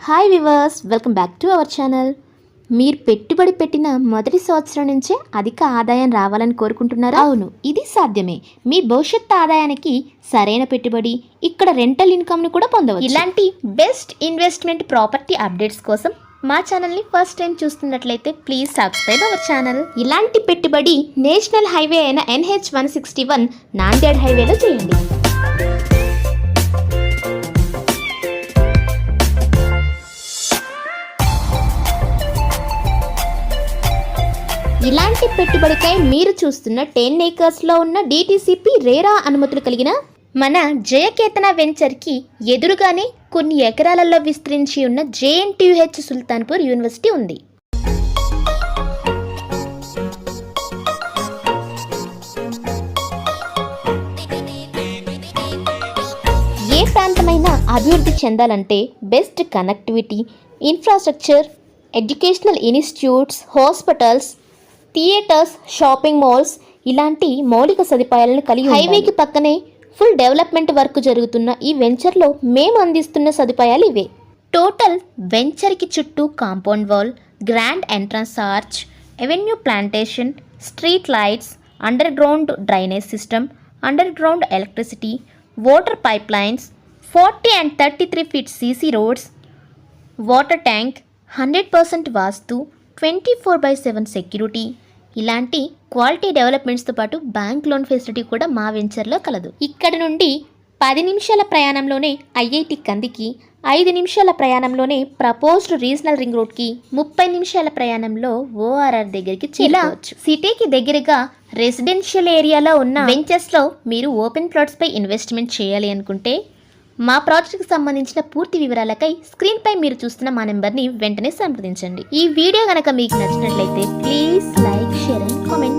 Hi viewers, welcome back to our channel. మీరు పెట్టుబడి పెట్టిన మొదటి సంవత్సరం నుంచే అధిక ఆదాయం రావాలని కోరుకుంటున్నారా? అవును, ఇది సాధ్యమే. మీ భవిష్యత్ ఆదాయానికి సరైన పెట్టుబడి ఇక్కడ రెంటల్ ఇన్కమ్ను కూడా పొందవచ్చు. ఇలాంటి బెస్ట్ ఇన్వెస్ట్మెంట్ ప్రాపర్టీ అప్డేట్స్ కోసం మా ఛానల్ని ఫస్ట్ టైం చూస్తున్నట్లయితే ప్లీజ్ సబ్స్క్రైబ్ అవర్ ఛానల్. ఇలాంటి పెట్టుబడి నేషనల్ హైవే అయిన NH-161 నాందేడ్ హైవేలో చేయండి. ఇలాంటి పెట్టుబడికై మీరు చూస్తున్న 10 ఏకర్స్లో ఉన్న DTCP రేరా అనుమతులు కలిగిన మన జయకేతన వెంచర్కి ఎదురుగానే కొన్ని ఎకరాలలో విస్తరించి ఉన్న JNTUH సుల్తాన్పూర్ యూనివర్సిటీ ఉంది. ఏ ప్రాంతమైనా అభివృద్ధి చెందాలంటే best connectivity, infrastructure, educational institutes, hospitals, theatres, shopping malls ఇలాంటి మౌలిక సదుపాయాలను కలిగి హైవేకి పక్కనే ఫుల్ డెవలప్మెంట్ వర్క్ జరుగుతున్న ఈ వెంచర్లో మేము అందిస్తున్న సదుపాయాలు ఇవే. టోటల్ వెంచర్కి చుట్టూ compound wall, grand entrance arch, avenue plantation, street lights, under ground drainage system, under ground electricity, water pipe lines, 40 and 33 feet CC roads, water tank, 100% vastu, 24/7 security ఇలాంటి quality డెవలప్మెంట్స్తో పాటు బ్యాంక్ లోన్ ఫెసిలిటీ కూడా మా వెంచర్లో కలదు. ఇక్కడ నుండి 10 నిమిషాల ప్రయాణంలోనే IIT కందికి, 5 నిమిషాల ప్రయాణంలోనే ప్రపోజ్డ్ రీజనల్ రింగ్ రోడ్కి, 30 నిమిషాల ప్రయాణంలో ORR దగ్గరికి చేరవచ్చు. సిటీకి దగ్గరగా రెసిడెన్షియల్ ఏరియాలో ఉన్న వెంచర్స్లో మీరు ఓపెన్ ప్లాట్స్పై ఇన్వెస్ట్మెంట్ చేయాలి అనుకుంటే మా ప్రాజెక్ట్కి సంబంధించిన పూర్తి వివరాలకై స్క్రీన్పై మీరు చూస్తున్న మా నెంబర్ని వెంటనే సంప్రదించండి. ఈ వీడియో కనుక మీకు నచ్చినట్లయితే please like, share and comment.